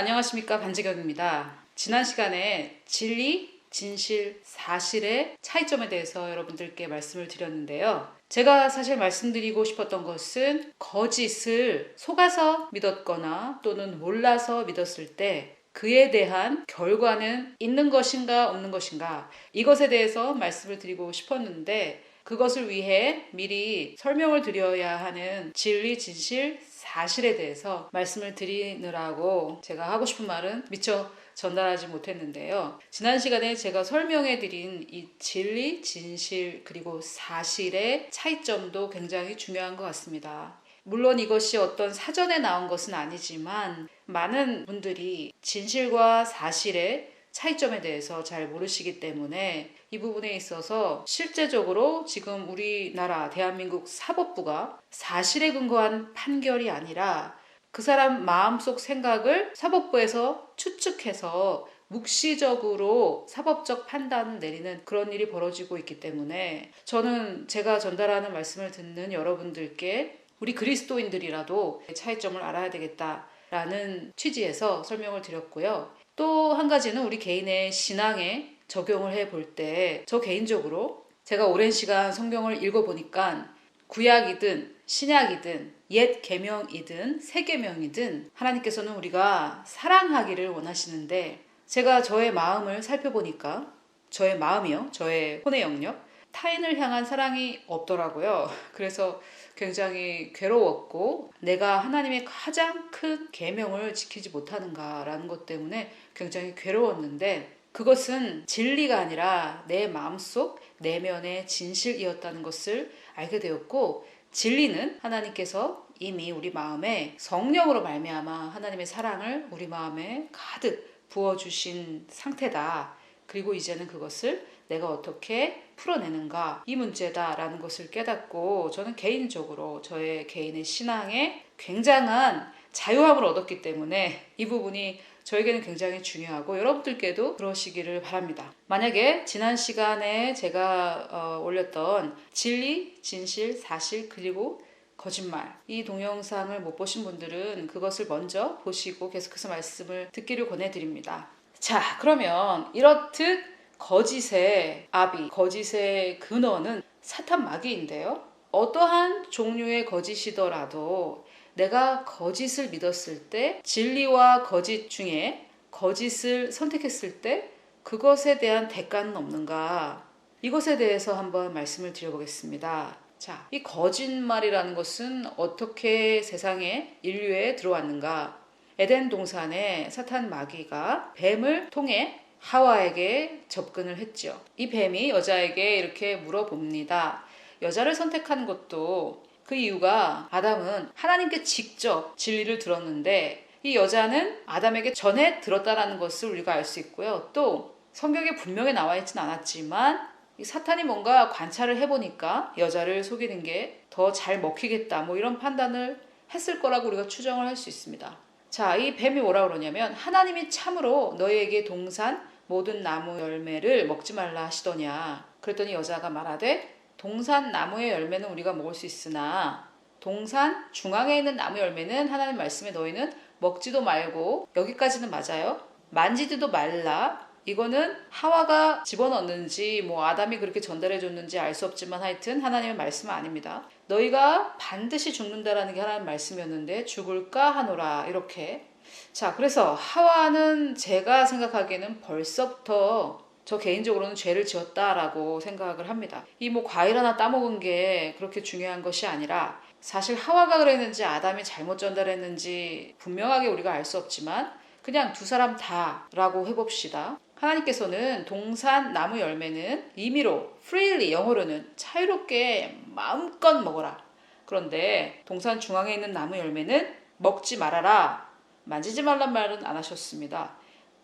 안녕하십니까, 반지경입니다. 지난 시간에 진리, 진실, 사실의 차이점에 대해서 여러분들께 말씀을 드렸는데요. 제가 사실 말씀드리고 싶었던 것은 거짓을 속아서 믿었거나 또는 몰라서 믿었을 때 그에 대한 결과는 있는 것인가 없는 것인가, 이것에 대해서 말씀을 드리고 싶었는데, 그것을 위해 미리 설명을 드려야 하는 진리, 진실, 사실에 대해서 말씀을 드리느라고 제가 하고 싶은 말은 미처 전달하지 못했는데요. 지난 시간에 제가 설명해 드린 이 진리, 진실, 그리고 사실의 차이점도 굉장히 중요한 것 같습니다. 물론 이것이 어떤 사전에 나온 것은 아니지만 많은 분들이 진실과 사실의 차이점에 대해서 잘 모르시기 때문에 이 부분에 있어서 실제적으로 지금 우리나라 대한민국 사법부가 사실에 근거한 판결이 아니라 그 사람 마음속 생각을 사법부에서 추측해서 묵시적으로 사법적 판단을 내리는 그런 일이 벌어지고 있기 때문에 저는 제가 전달하는 말씀을 듣는 여러분들께 우리 그리스도인들이라도 차이점을 알아야 되겠다라는 취지에서 설명을 드렸고요. 또 한 가지는 우리 개인의 신앙에 적용을 해볼 때 저 개인적으로 제가 오랜 시간 성경을 읽어보니까 구약이든 신약이든 옛 계명이든 새 계명이든 하나님께서는 우리가 사랑하기를 원하시는데, 제가 저의 마음을 살펴보니까 저의 마음이요, 저의 혼의 영역, 타인을 향한 사랑이 없더라고요. 그래서 굉장히 괴로웠고, 내가 하나님의 가장 큰 계명을 지키지 못하는가라는 것 때문에 굉장히 괴로웠는데, 그것은 진리가 아니라 내 마음속 내면의 진실이었다는 것을 알게 되었고, 진리는 하나님께서 이미 우리 마음에 성령으로 말미암아 하나님의 사랑을 우리 마음에 가득 부어주신 상태다. 그리고 이제는 그것을 내가 어떻게 풀어내는가, 이 문제다라는 것을 깨닫고, 저는 개인적으로 저의 개인의 신앙에 굉장한 자유함을 얻었기 때문에 이 부분이 저에게는 굉장히 중요하고 여러분들께도 그러시기를 바랍니다. 만약에 지난 시간에 제가 올렸던 진리, 진실, 사실, 그리고 거짓말, 이 동영상을 못 보신 분들은 그것을 먼저 보시고 계속해서 말씀을 듣기를 권해드립니다. 자, 그러면 이렇듯 거짓의 아비, 거짓의 근원은 사탄 마귀인데요. 어떠한 종류의 거짓이더라도 내가 거짓을 믿었을 때, 진리와 거짓 중에 거짓을 선택했을 때 그것에 대한 대가는 없는가? 이것에 대해서 한번 말씀을 드려보겠습니다. 자, 이 거짓말이라는 것은 어떻게 세상에 인류에 들어왔는가? 에덴 동산에 사탄 마귀가 뱀을 통해 하와에게 접근을 했죠. 이 뱀이 여자에게 이렇게 물어봅니다. 여자를 선택한 것도 그 이유가, 아담은 하나님께 직접 진리를 들었는데 이 여자는 아담에게 전해 들었다는 것을 우리가 알 수 있고요. 또 성경에 분명히 나와 있진 않았지만 이 사탄이 뭔가 관찰을 해보니까 여자를 속이는 게 더 잘 먹히겠다, 뭐 이런 판단을 했을 거라고 우리가 추정을 할 수 있습니다. 자, 이 뱀이 뭐라 그러냐면, 하나님이 참으로 너희에게 동산 모든 나무 열매를 먹지 말라 하시더냐. 그랬더니 여자가 말하되, 동산 나무의 열매는 우리가 먹을 수 있으나 동산 중앙에 있는 나무 열매는 하나님 말씀에 너희는 먹지도 말고, 여기까지는 맞아요. 만지지도 말라. 이거는 하와가 집어넣는지 뭐 아담이 그렇게 전달해 줬는지 알 수 없지만 하여튼 하나님의 말씀은 아닙니다. 너희가 반드시 죽는다라는 게 하나님 말씀이었는데 죽을까 하노라, 이렇게. 자, 그래서 하와는 제가 생각하기에는 벌써부터 저 개인적으로는 죄를 지었다라고 생각을 합니다. 이 뭐 과일 하나 따먹은 게 그렇게 중요한 것이 아니라, 사실 하와가 그랬는지 아담이 잘못 전달했는지 분명하게 우리가 알 수 없지만 그냥 두 사람 다라고 해봅시다. 하나님께서는 동산 나무 열매는 임의로, freely, 영어로는 자유롭게 마음껏 먹어라. 그런데 동산 중앙에 있는 나무 열매는 먹지 말아라, 만지지 말란 말은 안 하셨습니다.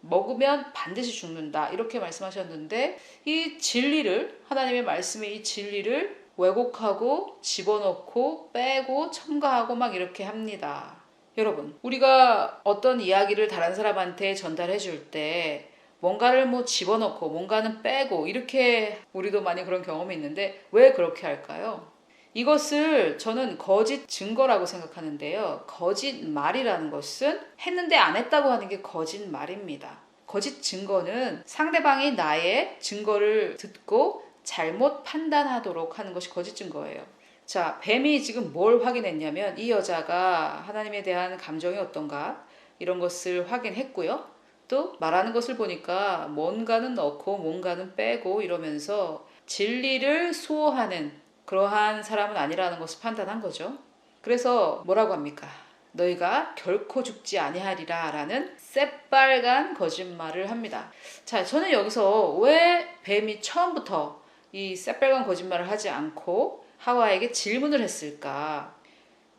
먹으면 반드시 죽는다, 이렇게 말씀하셨는데, 이 진리를, 하나님의 말씀의 이 진리를 왜곡하고 집어넣고 빼고 첨가하고 막 이렇게 합니다. 여러분, 우리가 어떤 이야기를 다른 사람한테 전달해 줄 때 뭔가를 뭐 집어넣고 뭔가는 빼고 이렇게, 우리도 많이 그런 경험이 있는데 왜 그렇게 할까요? 이것을 저는 거짓 증거라고 생각하는데요. 거짓말이라는 것은 했는데 안 했다고 하는 게 거짓말입니다. 거짓 증거는 상대방이 나의 증거를 듣고 잘못 판단하도록 하는 것이 거짓 증거예요. 자, 뱀이 지금 뭘 확인했냐면 이 여자가 하나님에 대한 감정이 어떤가 이런 것을 확인했고요. 또 말하는 것을 보니까 뭔가는 넣고 뭔가는 빼고 이러면서 진리를 수호하는 그러한 사람은 아니라는 것을 판단한 거죠. 그래서 뭐라고 합니까? 너희가 결코 죽지 아니하리라 라는 새빨간 거짓말을 합니다. 자, 저는 여기서 왜 뱀이 처음부터 이 새빨간 거짓말을 하지 않고 하와에게 질문을 했을까?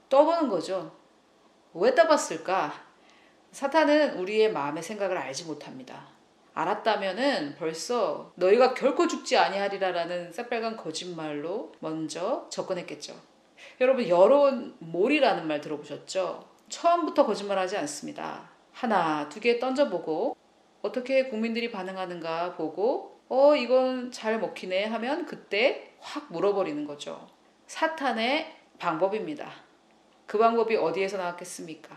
떠보는 거죠. 왜 떠봤을까? 사탄은 우리의 마음의 생각을 알지 못합니다. 알았다면은 벌써 너희가 결코 죽지 아니하리라라는 새빨간 거짓말로 먼저 접근했겠죠. 여러분, 여론몰이라는 말 들어보셨죠? 처음부터 거짓말하지 않습니다. 하나, 두 개 던져보고 어떻게 국민들이 반응하는가 보고 이건 잘 먹히네 하면 그때 확 물어버리는 거죠. 사탄의 방법입니다. 그 방법이 어디에서 나왔겠습니까?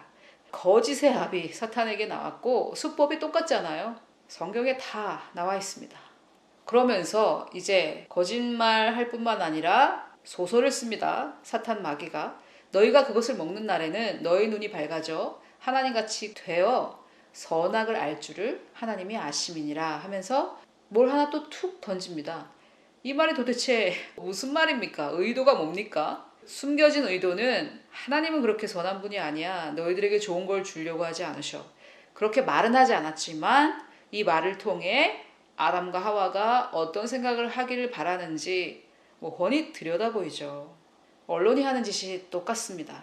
거짓의 합이 사탄에게 나왔고 수법이 똑같잖아요. 성경에 다 나와 있습니다. 그러면서 이제 거짓말 할 뿐만 아니라 소설을 씁니다. 사탄 마귀가. 너희가 그것을 먹는 날에는 너희 눈이 밝아져 하나님같이 되어 선악을 알 줄을 하나님이 아심이니라 하면서 뭘 하나 또 툭 던집니다. 이 말이 도대체 무슨 말입니까? 의도가 뭡니까? 숨겨진 의도는 하나님은 그렇게 선한 분이 아니야. 너희들에게 좋은 걸 주려고 하지 않으셔. 그렇게 말은 하지 않았지만 이 말을 통해 아담과 하와가 어떤 생각을 하기를 바라는지 훤히 들여다보이죠. 언론이 하는 짓이 똑같습니다.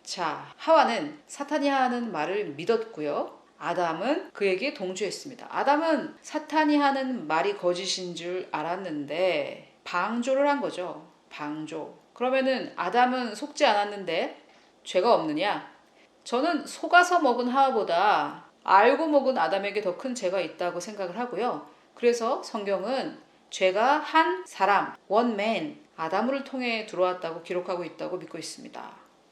자, 하와는 사탄이 하는 말을 믿었고요. 아담은 그에게 동조했습니다. 아담은 사탄이 하는 말이 거짓인 줄 알았는데 방조를 한 거죠. 방조. 그러면은 아담은 속지 않았는데 죄가 없느냐? 저는 속아서 먹은 하와보다 알고 먹은 아담에게 더 큰 죄가 있다고 생각을 하고요. 그래서 성경은 죄가 한 사람, 원맨, 아담을 통해 들어왔다고 기록하고 있다고 믿고 있습니다.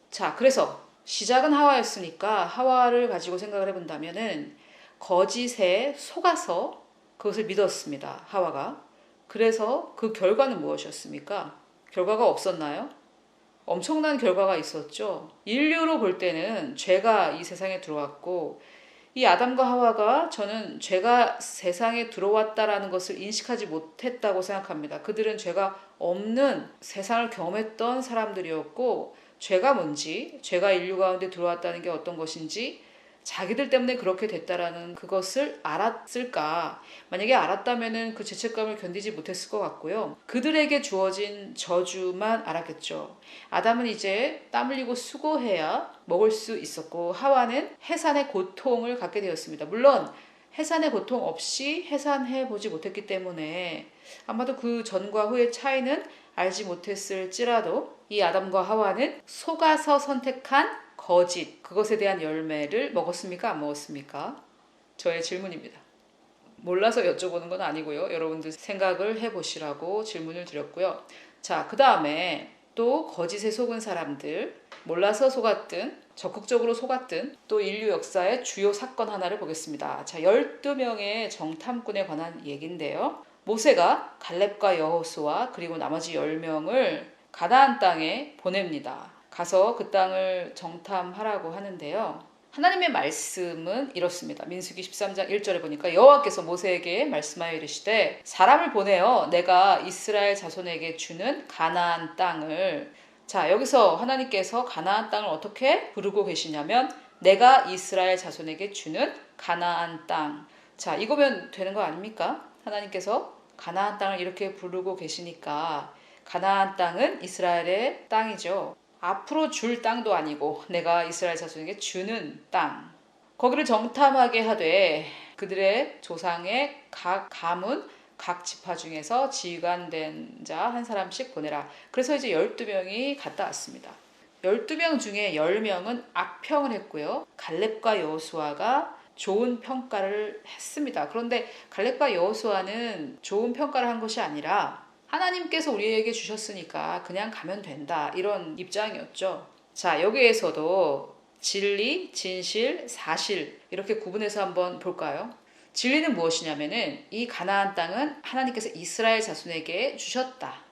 자, 그래서 시작은 하와였으니까 하와를 가지고 생각을 해본다면은 거짓에 속아서 그것을 믿었습니다. 하와가. 그래서 그 결과는 무엇이었습니까? 결과가 없었나요? 엄청난 결과가 있었죠. 인류로 볼 때는 죄가 이 세상에 들어왔고 이 아담과 하와가 저는 죄가 세상에 들어왔다라는 것을 인식하지 못했다고 생각합니다. 그들은 죄가 없는 세상을 경험했던 사람들이었고 죄가 뭔지, 죄가 인류 가운데 들어왔다는 게 어떤 것인지 자기들 때문에 그렇게 됐다라는 그것을 알았을까? 만약에 알았다면은 그 죄책감을 견디지 못했을 것 같고요. 그들에게 주어진 저주만 알았겠죠. 아담은 이제 땀 흘리고 수고해야 먹을 수 있었고 하와는 해산의 고통을 갖게 되었습니다. 물론 해산의 고통 없이 해산해 보지 못했기 때문에 아마도 그 전과 후의 차이는 알지 못했을지라도 이 아담과 하와는 속아서 선택한 거짓, 그것에 대한 열매를 먹었습니까? 안 먹었습니까? 저의 질문입니다. 몰라서 여쭤보는 건 아니고요. 여러분들 생각을 해보시라고 질문을 드렸고요. 자, 그 다음에 또 거짓에 속은 사람들, 몰라서 속았든 적극적으로 속았든 또 인류 역사의 주요 사건 하나를 보겠습니다. 자, 12명의 정탐꾼에 관한 얘기인데요. 모세가 갈렙과 여호수아 그리고 나머지 10명을 가나안 땅에 보냅니다. 가서 그 땅을 정탐하라고 하는데요. 하나님의 말씀은 이렇습니다. 민수기 13장 1절에 보니까 여호와께서 모세에게 말씀하여 이르시되 사람을 보내어 내가 이스라엘 자손에게 주는 가나안 땅을, 자, 여기서 하나님께서 가나안 땅을 어떻게 부르고 계시냐면 내가 이스라엘 자손에게 주는 가나안 땅. 자, 이거면 되는 거 아닙니까? 하나님께서 가나안 땅을 이렇게 부르고 계시니까 가나안 땅은 이스라엘의 땅이죠. 앞으로 줄 땅도 아니고 내가 이스라엘 자손에게 주는 땅. 거기를 정탐하게 하되 그들의 조상의 각 가문 각 지파 중에서 지휘관된 자 한 사람씩 보내라. 그래서 이제 12명이 갔다 왔습니다. 12명 중에 10명은 악평을 했고요. 갈렙과 여호수아가 좋은 평가를 했습니다. 그런데 갈렙과 여호수아는 좋은 평가를 한 것이 아니라 하나님께서 우리에게 주셨으니까 그냥 가면 된다. 이런 입장이었죠. 자, 여기에서도 진리, 진실, 사실 이렇게 구분해서 한번 볼까요? 진리는 무엇이냐면은 이 가나안 땅은 하나님께서 이스라엘 자손에게 주셨다.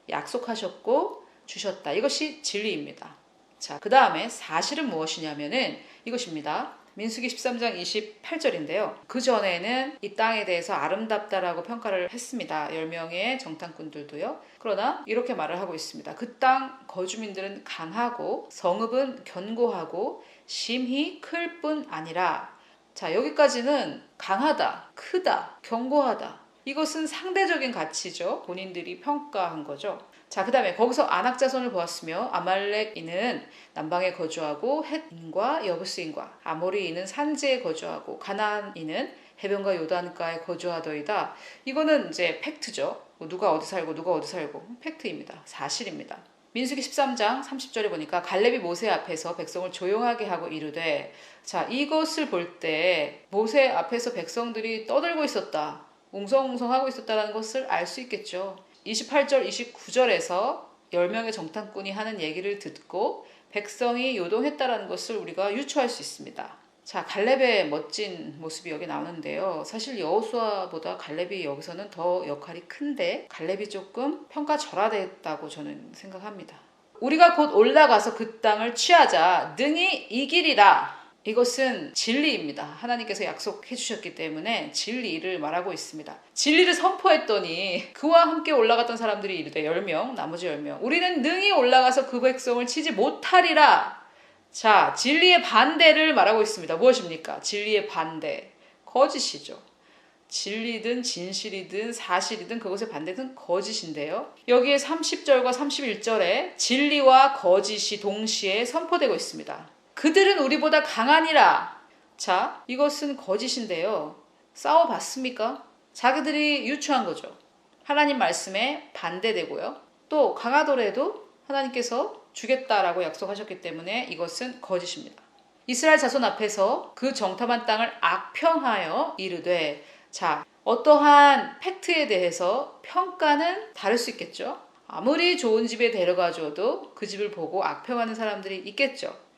약속하셨고 주셨다. 이것이 진리입니다. 자, 그 다음에 사실은 무엇이냐면은 이것입니다. 민수기 13장 28절인데요. 그 전에는 이 땅에 대해서 아름답다라고 평가를 했습니다. 10명의 정탐꾼들도요. 그러나 이렇게 말을 하고 있습니다. 그 땅 거주민들은 강하고 성읍은 견고하고 심히 클 뿐 아니라, 자, 여기까지는 강하다, 크다, 견고하다. 이것은 상대적인 가치죠. 본인들이 평가한 거죠. 자, 그 다음에 거기서 아낙자손을 보았으며 아말렉인은 남방에 거주하고 헷인과 여부스인과 아모리인은 산지에 거주하고 가나안인은 해변과 요단가에 거주하더이다. 이거는 이제 팩트죠. 누가 어디 살고 누가 어디 살고 팩트입니다. 사실입니다. 민수기 13장 30절에 보니까 갈렙이 모세 앞에서 백성을 조용하게 하고 이르되, 자, 이것을 볼 때 모세 앞에서 백성들이 떠들고 있었다, 웅성웅성하고 있었다는 것을 알 수 있겠죠. 28절 29절에서 10명의 정탐꾼이 하는 얘기를 듣고 백성이 요동했다는 것을 우리가 유추할 수 있습니다. 자, 갈렙의 멋진 모습이 여기 나오는데요. 사실 여호수아보다 갈렙이 여기서는 더 역할이 큰데 갈렙이 조금 평가절하됐다고 저는 생각합니다. 우리가 곧 올라가서 그 땅을 취하자 능히 이기리라. 이것은 진리입니다. 하나님께서 약속해 주셨기 때문에 진리를 말하고 있습니다. 진리를 선포했더니 그와 함께 올라갔던 사람들이 이르되 10명, 나머지 10명. 우리는 능히 올라가서 그 백성을 치지 못하리라. 자, 진리의 반대를 말하고 있습니다. 무엇입니까? 진리의 반대. 거짓이죠. 진리든 진실이든 사실이든 그것의 반대든 거짓인데요. 여기에 30절과 31절에 진리와 거짓이 동시에 선포되고 있습니다. 그들은 우리보다 강하니라. 자, 이것은 거짓인데요. 싸워봤습니까? 자기들이 유추한 거죠. 하나님 말씀에 반대되고요. 또 강하더라도 하나님께서 주겠다라고 약속하셨기 때문에 이것은 거짓입니다. 이스라엘 자손 앞에서 그 정탐한 땅을 악평하여 이르되, 자, 어떠한 팩트에 대해서 평가는 다를 수 있겠죠. 아무리 좋은 집에 데려가줘도 그 집을 보고 악평하는 사람들이 있겠죠.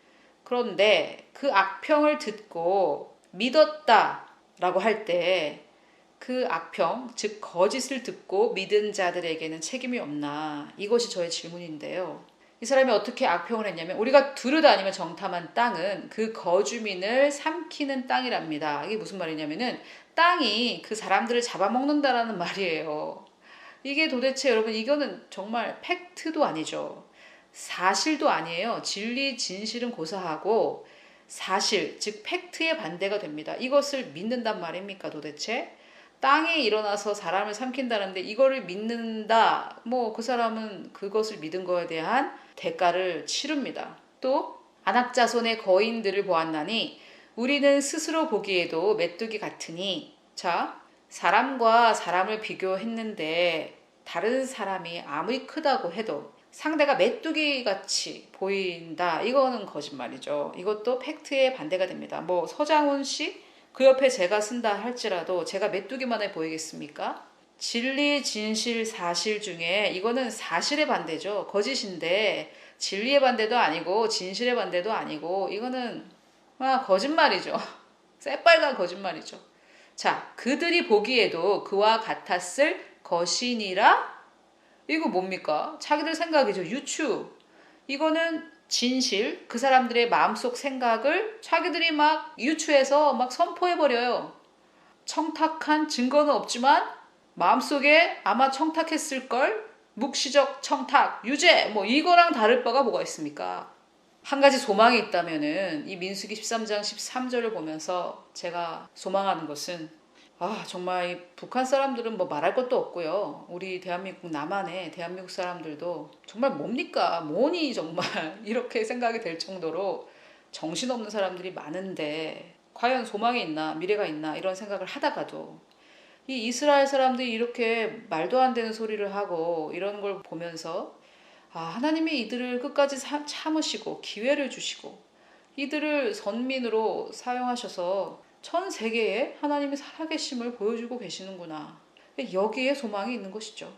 그런데 그 악평을 듣고 믿었다라고 할 때 그 악평, 즉 거짓을 듣고 믿은 자들에게는 책임이 없나? 이것이 저의 질문인데요. 이 사람이 어떻게 악평을 했냐면, 우리가 두루다니며 정탐한 땅은 그 거주민을 삼키는 땅이랍니다. 이게 무슨 말이냐면은 땅이 그 사람들을 잡아먹는다라는 말이에요. 이게 도대체 여러분, 이거는 정말 팩트도 아니죠. 사실도 아니에요. 진리, 진실은 고사하고 사실, 즉 팩트의 반대가 됩니다. 이것을 믿는단 말입니까 도대체? 땅에 일어나서 사람을 삼킨다는데 이거를 믿는다. 뭐 그 사람은 그것을 믿은 거에 대한 대가를 치릅니다. 또 안악자손의 거인들을 보았나니 우리는 스스로 보기에도 메뚜기 같으니, 자, 사람과 사람을 비교했는데 다른 사람이 아무리 크다고 해도 상대가 메뚜기 같이 보인다. 이거는 거짓말이죠. 이것도 팩트의 반대가 됩니다. 뭐 서장훈 씨 그 옆에 제가 쓴다 할지라도 제가 메뚜기만해 보이겠습니까? 진리, 진실, 사실 중에 이거는 사실의 반대죠. 거짓인데 진리의 반대도 아니고 진실의 반대도 아니고 이거는 거짓말이죠. 새빨간 거짓말이죠. 자, 그들이 보기에도 그와 같았을 것이니라. 이거 뭡니까? 자기들 생각이죠. 유추. 이거는 진실, 그 사람들의 마음속 생각을 자기들이 막 유추해서 막 선포해버려요. 청탁한 증거는 없지만 마음속에 아마 청탁했을걸? 묵시적 청탁, 유죄, 뭐 이거랑 다를 바가 뭐가 있습니까? 한 가지 소망이 있다면은 이 민수기 13장 13절을 보면서 제가 소망하는 것은, 정말 이 북한 사람들은 뭐 말할 것도 없고요. 우리 대한민국 남한의 대한민국 사람들도 정말 뭡니까? 뭐니 정말 이렇게 생각이 될 정도로 정신없는 사람들이 많은데 과연 소망이 있나 미래가 있나 이런 생각을 하다가도 이 이스라엘 사람들이 이렇게 말도 안 되는 소리를 하고 이런 걸 보면서 하나님이 이들을 끝까지 참으시고 기회를 주시고 이들을 선민으로 사용하셔서 전 세계에 하나님의 살아계심을 보여주고 계시는구나. 여기에 소망이 있는 것이죠.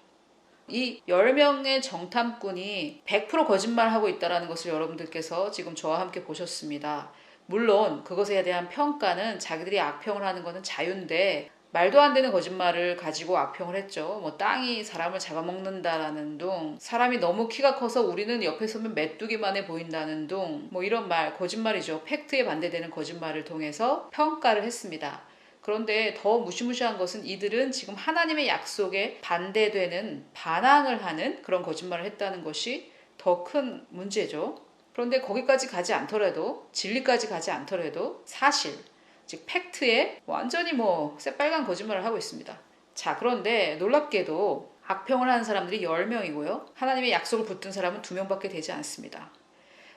이 10명의 정탐꾼이 100% 거짓말하고 있다는 것을 여러분들께서 지금 저와 함께 보셨습니다. 물론 그것에 대한 평가는 자기들이 악평을 하는 것은 자유인데 말도 안 되는 거짓말을 가지고 악평을 했죠. 뭐 땅이 사람을 잡아먹는다라는 둥, 사람이 너무 키가 커서 우리는 옆에 서면 메뚜기만 해 보인다는 둥, 뭐 이런 말, 거짓말이죠. 팩트에 반대되는 거짓말을 통해서 평가를 했습니다. 그런데 더 무시무시한 것은 이들은 지금 하나님의 약속에 반대되는 반항을 하는 그런 거짓말을 했다는 것이 더 큰 문제죠. 그런데 거기까지 가지 않더라도, 진리까지 가지 않더라도 사실, 즉 팩트에 완전히 뭐 새빨간 거짓말을 하고 있습니다. 자, 그런데 놀랍게도 악평을 하는 사람들이 10명이고요. 하나님의 약속을 붙든 사람은 2명밖에 되지 않습니다.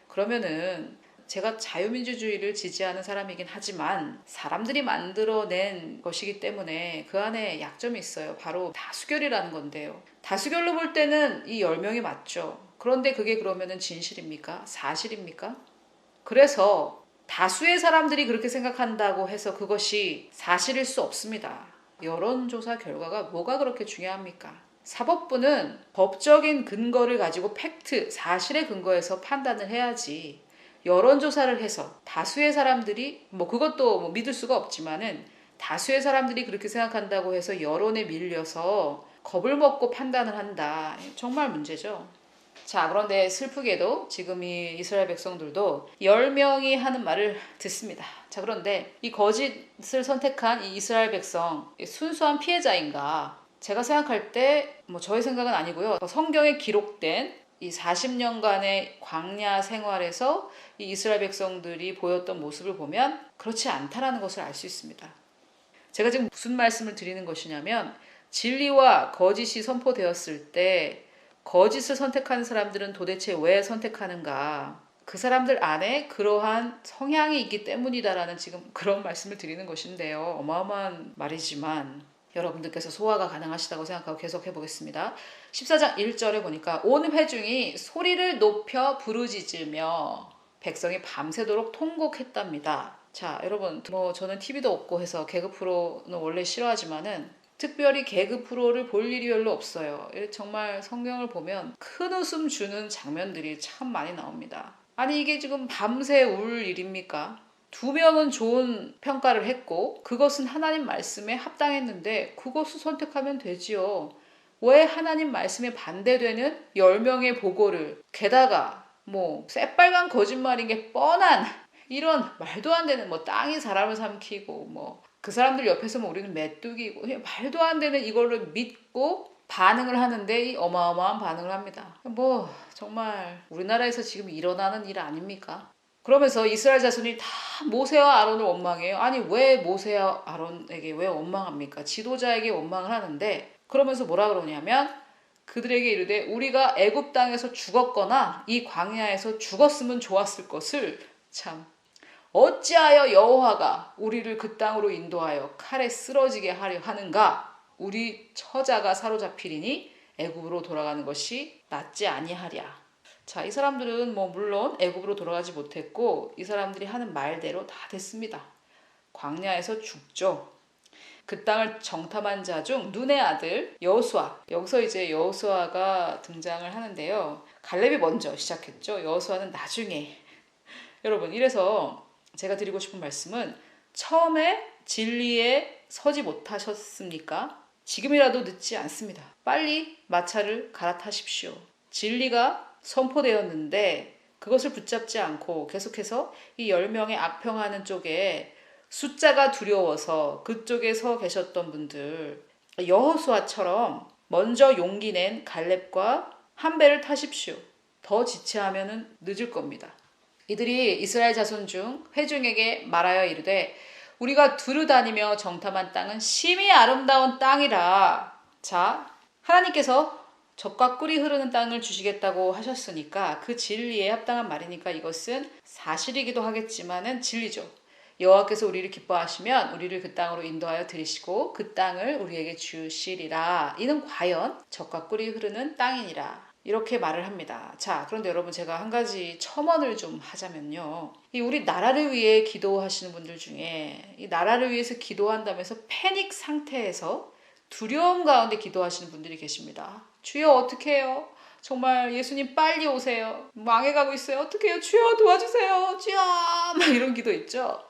그러면은 제가 자유민주주의를 지지하는 사람이긴 하지만 사람들이 만들어낸 것이기 때문에 그 안에 약점이 있어요. 바로 다수결이라는 건데요. 다수결로 볼 때는 이 10명이 맞죠. 그런데 그게 그러면은 진실입니까? 사실입니까? 그래서 다수의 사람들이 그렇게 생각한다고 해서 그것이 사실일 수 없습니다. 여론조사 결과가 뭐가 그렇게 중요합니까? 사법부는 법적인 근거를 가지고 팩트, 사실에 근거해서 판단을 해야지 여론조사를 해서 다수의 사람들이 그것도 믿을 수가 없지만은 다수의 사람들이 그렇게 생각한다고 해서 여론에 밀려서 겁을 먹고 판단을 한다. 정말 문제죠. 자, 그런데 슬프게도 지금 이 이스라엘 백성들도 10명이 하는 말을 듣습니다. 자, 그런데 이 거짓을 선택한 이 이스라엘 백성, 순수한 피해자인가? 제가 생각할 때 저의 생각은 아니고요. 성경에 기록된 이 40년간의 광야 생활에서 이 이스라엘 백성들이 보였던 모습을 보면 그렇지 않다라는 것을 알 수 있습니다. 제가 지금 무슨 말씀을 드리는 것이냐면 진리와 거짓이 선포되었을 때 거짓을 선택하는 사람들은 도대체 왜 선택하는가? 그 사람들 안에 그러한 성향이 있기 때문이다라는 지금 그런 말씀을 드리는 것인데요. 어마어마한 말이지만 여러분들께서 소화가 가능하시다고 생각하고 계속 해보겠습니다. 14장 1절에 보니까 온 회중이 소리를 높여 부르짖으며 백성이 밤새도록 통곡했답니다. 자, 여러분 저는 TV도 없고 해서 개그 프로는 원래 싫어하지만은 특별히 개그 프로를 볼 일이 별로 없어요. 정말 성경을 보면 큰 웃음 주는 장면들이 참 많이 나옵니다. 아니 이게 지금 밤새 울 일입니까? 2명은 좋은 평가를 했고 그것은 하나님 말씀에 합당했는데 그것을 선택하면 되지요. 왜 하나님 말씀에 반대되는 10명의 보고를 게다가 새빨간 거짓말인 게 뻔한 이런 말도 안 되는 땅이 사람을 삼키고 그 사람들 옆에서 우리는 메뚜기고 말도 안 되는 이거를 믿고 반응을 하는데 이 어마어마한 반응을 합니다. 정말 우리나라에서 지금 일어나는 일 아닙니까? 그러면서 이스라엘 자손이 다 모세와 아론을 원망해요. 아니 왜 모세와 아론에게 왜 원망합니까? 지도자에게 원망을 하는데 그러면서 뭐라 그러냐면 그들에게 이르되 우리가 애굽 땅에서 죽었거나 이 광야에서 죽었으면 좋았을 것을 참 어찌하여 여호와가 우리를 그 땅으로 인도하여 칼에 쓰러지게 하려 하는가? 우리 처자가 사로잡히리니 애굽으로 돌아가는 것이 낫지 아니하랴. 자, 이 사람들은 물론 애굽으로 돌아가지 못했고 이 사람들이 하는 말대로 다 됐습니다. 광야에서 죽죠. 그 땅을 정탐한 자 중 눈의 아들 여호수아. 여기서 이제 여호수아가 등장을 하는데요. 갈렙이 먼저 시작했죠. 여호수아는 나중에. 여러분 이래서 제가 드리고 싶은 말씀은 처음에 진리에 서지 못하셨습니까? 지금이라도 늦지 않습니다. 빨리 마차를 갈아타십시오. 진리가 선포되었는데 그것을 붙잡지 않고 계속해서 이 10명의 악평하는 쪽에 숫자가 두려워서 그쪽에 서 계셨던 분들 여호수아처럼 먼저 용기 낸 갈렙과 한 배를 타십시오. 더 지체하면 늦을 겁니다. 이들이 이스라엘 자손 중 회중에게 말하여 이르되 우리가 두루 다니며 정탐한 땅은 심히 아름다운 땅이라. 자, 하나님께서 젖과 꿀이 흐르는 땅을 주시겠다고 하셨으니까 그 진리에 합당한 말이니까 이것은 사실이기도 하겠지만은 진리죠. 여호와께서 우리를 기뻐하시면 우리를 그 땅으로 인도하여 들이시고 그 땅을 우리에게 주시리라. 이는 과연 젖과 꿀이 흐르는 땅이니라. 이렇게 말을 합니다. 자, 그런데 여러분 제가 한 가지 첨언을 좀 하자면요. 우리 나라를 위해 기도하시는 분들 중에 이 나라를 위해서 기도한다면서 패닉 상태에서 두려움 가운데 기도하시는 분들이 계십니다. 주여 어떻게 해요? 정말 예수님 빨리 오세요. 망해가고 있어요. 어떻게 해요? 주여 도와주세요. 주여 막 이런 기도 있죠.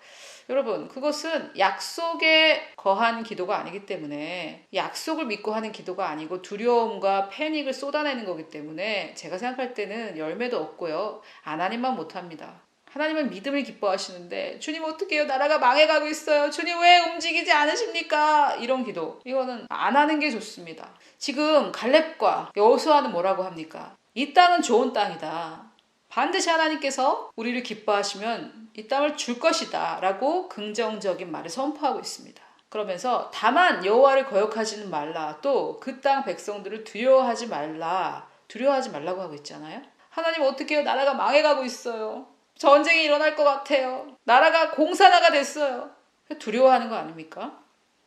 여러분 그것은 약속에 거한 기도가 아니기 때문에 약속을 믿고 하는 기도가 아니고 두려움과 패닉을 쏟아내는 거기 때문에 제가 생각할 때는 열매도 없고요. 하나님만 못합니다. 하나님은 믿음을 기뻐하시는데 주님 어떻게 해요? 나라가 망해가고 있어요. 주님 왜 움직이지 않으십니까? 이런 기도 이거는 안 하는 게 좋습니다. 지금 갈렙과 여호수아는 뭐라고 합니까? 이 땅은 좋은 땅이다. 반드시 하나님께서 우리를 기뻐하시면 이 땅을 줄 것이다 라고 긍정적인 말을 선포하고 있습니다. 그러면서 다만 여호와를 거역하지는 말라, 또 그 땅 백성들을 두려워하지 말라고 하고 있잖아요. 하나님 어떻게 해요? 나라가 망해가고 있어요. 전쟁이 일어날 것 같아요. 나라가 공산화가 됐어요. 두려워하는 거 아닙니까?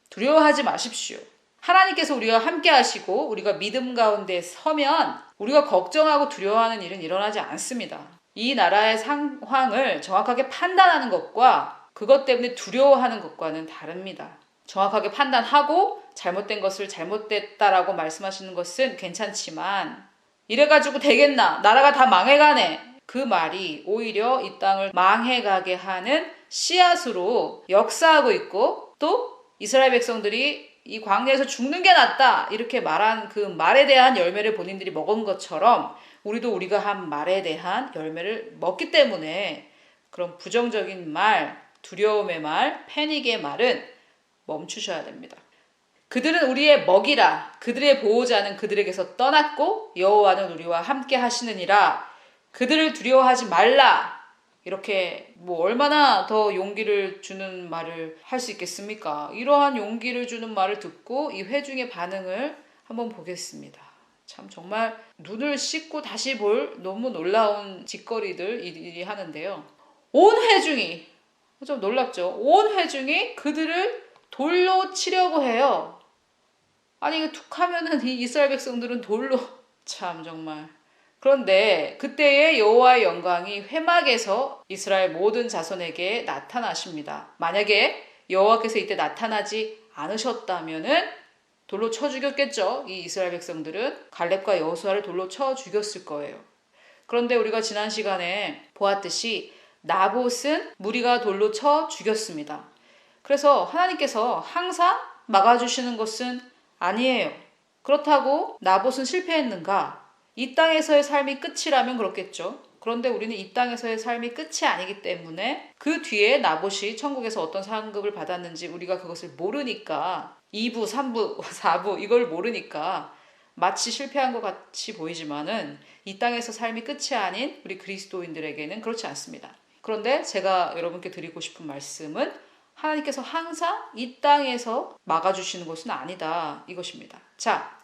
두려워하지 마십시오. 하나님께서 우리와 함께 하시고 우리가 믿음 가운데 서면 우리가 걱정하고 두려워하는 일은 일어나지 않습니다. 이 나라의 상황을 정확하게 판단하는 것과 그것 때문에 두려워하는 것과는 다릅니다. 정확하게 판단하고 잘못된 것을 잘못됐다라고 말씀하시는 것은 괜찮지만 이래가지고 되겠나? 나라가 다 망해가네. 그 말이 오히려 이 땅을 망해가게 하는 씨앗으로 역사하고 있고 또 이스라엘 백성들이 이 광야에서 죽는 게 낫다 이렇게 말한 그 말에 대한 열매를 본인들이 먹은 것처럼 우리도 우리가 한 말에 대한 열매를 먹기 때문에 그런 부정적인 말, 두려움의 말, 패닉의 말은 멈추셔야 됩니다. 그들은 우리의 먹이라, 그들의 보호자는 그들에게서 떠났고 여호와는 우리와 함께 하시느니라. 그들을 두려워하지 말라. 이렇게 얼마나 더 용기를 주는 말을 할 수 있겠습니까? 이러한 용기를 주는 말을 듣고 이 회중의 반응을 한번 보겠습니다. 참 정말 눈을 씻고 다시 볼 너무 놀라운 짓거리들 이들이 하는데요. 온 회중이, 좀 놀랍죠? 온 회중이 그들을 돌로 치려고 해요. 아니 툭 하면은 이 이스라엘 백성들은 돌로 참 정말. 그런데 그때의 여호와의 영광이 회막에서 이스라엘 모든 자손에게 나타나십니다. 만약에 여호와께서 이때 나타나지 않으셨다면은 돌로 쳐 죽였겠죠. 이 이스라엘 백성들은 갈렙과 여호수아를 돌로 쳐 죽였을 거예요. 그런데 우리가 지난 시간에 보았듯이 나봇은 무리가 돌로 쳐 죽였습니다. 그래서 하나님께서 항상 막아주시는 것은 아니에요. 그렇다고 나봇은 실패했는가? 이 땅에서의 삶이 끝이라면 그렇겠죠. 그런데 우리는 이 땅에서의 삶이 끝이 아니기 때문에 그 뒤에 나봇이 천국에서 어떤 상급을 받았는지 우리가 그것을 모르니까 2부, 3부, 4부 이걸 모르니까 마치 실패한 것 같이 보이지만은 이 땅에서 삶이 끝이 아닌 우리 그리스도인들에게는 그렇지 않습니다. 그런데 제가 여러분께 드리고 싶은 말씀은 하나님께서 항상 이 땅에서 막아주시는 것은 아니다 이것입니다. 자,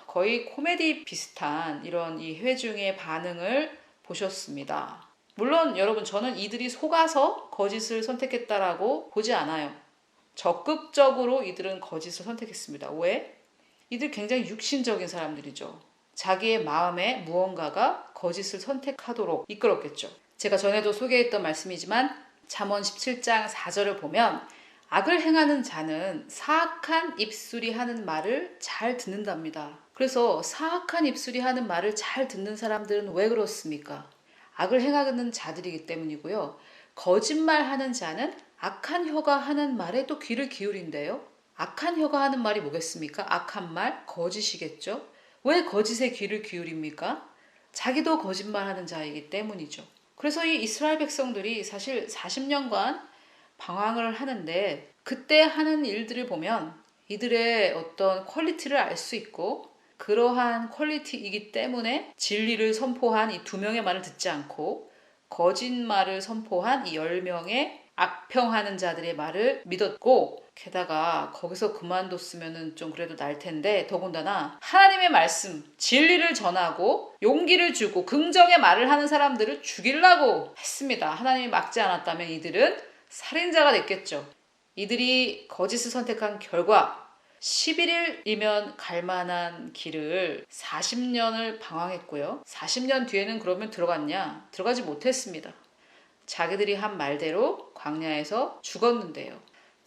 거의 코미디 비슷한 이런 이 회중의 반응을 보셨습니다. 물론 여러분 저는 이들이 속아서 거짓을 선택했다라고 보지 않아요. 적극적으로 이들은 거짓을 선택했습니다. 왜? 이들 굉장히 육신적인 사람들이죠. 자기의 마음에 무언가가 거짓을 선택하도록 이끌었겠죠. 제가 전에도 소개했던 말씀이지만 잠언 17장 4절을 보면 악을 행하는 자는 사악한 입술이 하는 말을 잘 듣는답니다. 그래서 사악한 입술이 하는 말을 잘 듣는 사람들은 왜 그렇습니까? 악을 행하는 자들이기 때문이고요. 거짓말하는 자는 악한 혀가 하는 말에 또 귀를 기울인대요. 악한 혀가 하는 말이 뭐겠습니까? 악한 말, 거짓이겠죠. 왜 거짓에 귀를 기울입니까? 자기도 거짓말하는 자이기 때문이죠. 그래서 이 이스라엘 백성들이 사실 40년간 방황을 하는데 그때 하는 일들을 보면 이들의 어떤 퀄리티를 알 수 있고 그러한 퀄리티이기 때문에 진리를 선포한 이 2명의 말을 듣지 않고 거짓말을 선포한 이 10명의 악평하는 자들의 말을 믿었고 게다가 거기서 그만뒀으면 좀 그래도 날 텐데 더군다나 하나님의 말씀, 진리를 전하고 용기를 주고 긍정의 말을 하는 사람들을 죽이려고 했습니다. 하나님이 막지 않았다면 이들은 살인자가 됐겠죠. 이들이 거짓을 선택한 결과 11일이면 갈 만한 길을 40년을 방황했고요. 40년 뒤에는 그러면 들어갔냐? 들어가지 못했습니다. 자기들이 한 말대로 광야에서 죽었는데요.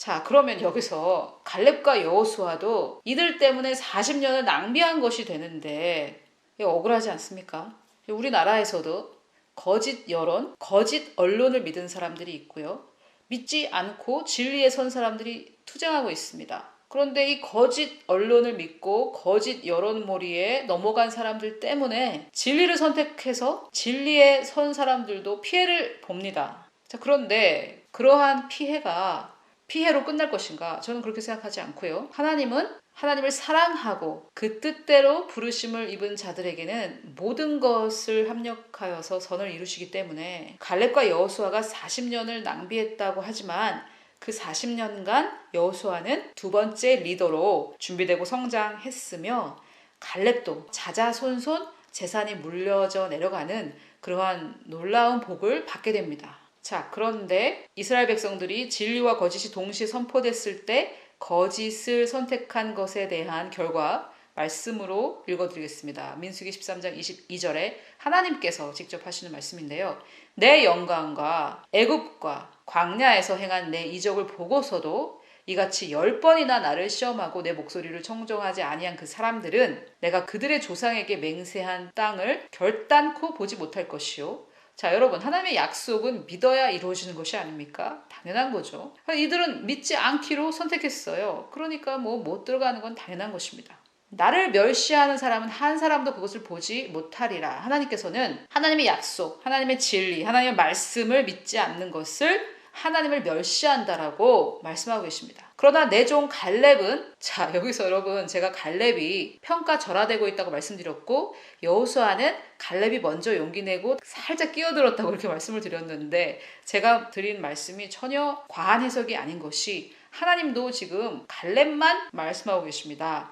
자, 그러면 여기서 갈렙과 여호수아도 이들 때문에 40년을 낭비한 것이 되는데 이거 억울하지 않습니까? 우리나라에서도 거짓 여론, 거짓 언론을 믿은 사람들이 있고요. 믿지 않고 진리에 선 사람들이 투쟁하고 있습니다. 그런데 이 거짓 언론을 믿고 거짓 여론몰이에 넘어간 사람들 때문에 진리를 선택해서 진리에 선 사람들도 피해를 봅니다. 자, 그런데 그러한 피해가 피해로 끝날 것인가? 저는 그렇게 생각하지 않고요. 하나님은 하나님을 사랑하고 그 뜻대로 부르심을 입은 자들에게는 모든 것을 합력하여서 선을 이루시기 때문에 갈렙과 여호수아가 40년을 낭비했다고 하지만 그 40년간 여호수아는 두 번째 리더로 준비되고 성장했으며 갈렙도 자자손손 재산이 물려져 내려가는 그러한 놀라운 복을 받게 됩니다. 자, 그런데 이스라엘 백성들이 진리와 거짓이 동시에 선포됐을 때 거짓을 선택한 것에 대한 결과 말씀으로 읽어드리겠습니다. 민수기 13장 22절에 하나님께서 직접 하시는 말씀인데요. 내 영광과 애굽과 광야에서 행한 내 이적을 보고서도 이같이 10번이나 나를 시험하고 내 목소리를 청종하지 아니한 그 사람들은 내가 그들의 조상에게 맹세한 땅을 결단코 보지 못할 것이요. 자, 여러분, 하나님의 약속은 믿어야 이루어지는 것이 아닙니까? 당연한 거죠. 이들은 믿지 않기로 선택했어요. 그러니까 못 들어가는 건 당연한 것입니다. 나를 멸시하는 사람은 한 사람도 그것을 보지 못하리라. 하나님께서는 하나님의 약속, 하나님의 진리, 하나님의 말씀을 믿지 않는 것을 하나님을 멸시한다라고 말씀하고 계십니다. 그러나 내 종 갈렙은, 자, 여기서 여러분, 제가 갈렙이 평가절하되고 있다고 말씀드렸고 여호수아는 갈렙이 먼저 용기 내고 살짝 끼어들었다고 이렇게 말씀을 드렸는데 제가 드린 말씀이 전혀 과한 해석이 아닌 것이 하나님도 지금 갈렙만 말씀하고 계십니다.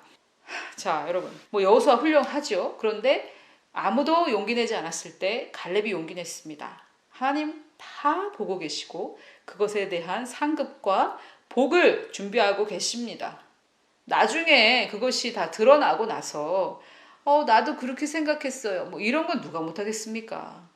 자, 여러분, 여호수아 훌륭하죠. 그런데 아무도 용기 내지 않았을 때 갈렙이 용기 냈습니다. 하나님 다 보고 계시고 그것에 대한 상급과 복을 준비하고 계십니다. 나중에 그것이 다 드러나고 나서 나도 그렇게 생각했어요. 이런 건 누가 못하겠습니까?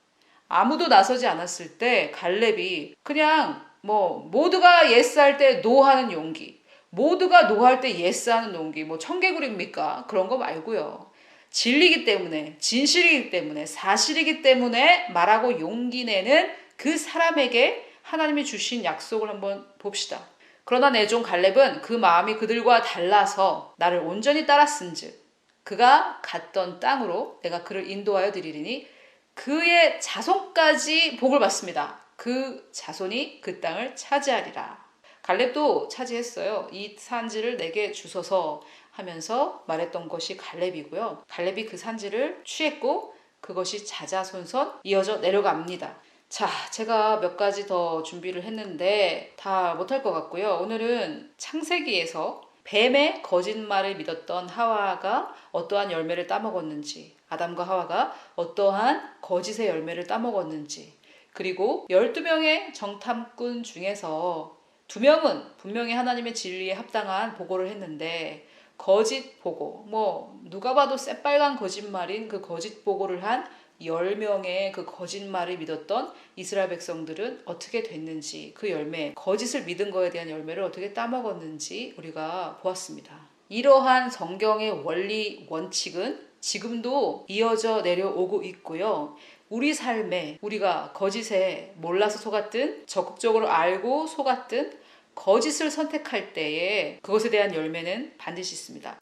아무도 나서지 않았을 때 갈렙이 그냥 모두가 예스할 때 노하는 용기, 모두가 노할 때 예스하는 용기, 청개구리입니까? 그런 거 말고요. 진리이기 때문에, 진실이기 때문에, 사실이기 때문에 말하고 용기 내는 그 사람에게 하나님이 주신 약속을 한번 봅시다. 그러나 내 종 갈렙은 그 마음이 그들과 달라서 나를 온전히 따랐은즉 그가 갔던 땅으로 내가 그를 인도하여 드리리니 그의 자손까지 복을 받습니다. 그 자손이 그 땅을 차지하리라. 갈렙도 차지했어요. 이 산지를 내게 주소서 하면서 말했던 것이 갈렙이고요. 갈렙이 그 산지를 취했고 그것이 자자손손 이어져 내려갑니다. 자, 제가 몇 가지 더 준비를 했는데 다 못할 것 같고요. 오늘은 창세기에서 뱀의 거짓말을 믿었던 하와가 어떠한 열매를 따먹었는지, 아담과 하와가 어떠한 거짓의 열매를 따먹었는지, 그리고 12명의 정탐꾼 중에서 2명은 분명히 하나님의 진리에 합당한 보고를 했는데 거짓 보고, 누가 봐도 새빨간 거짓말인 그 거짓 보고를 한 10명의 그 거짓말을 믿었던 이스라엘 백성들은 어떻게 됐는지, 그 열매, 거짓을 믿은 거에 대한 열매를 어떻게 따먹었는지 우리가 보았습니다. 이러한 성경의 원리, 원칙은 지금도 이어져 내려오고 있고요. 우리 삶에 우리가 거짓에 몰라서 속았든 적극적으로 알고 속았든 거짓을 선택할 때에 그것에 대한 열매는 반드시 있습니다.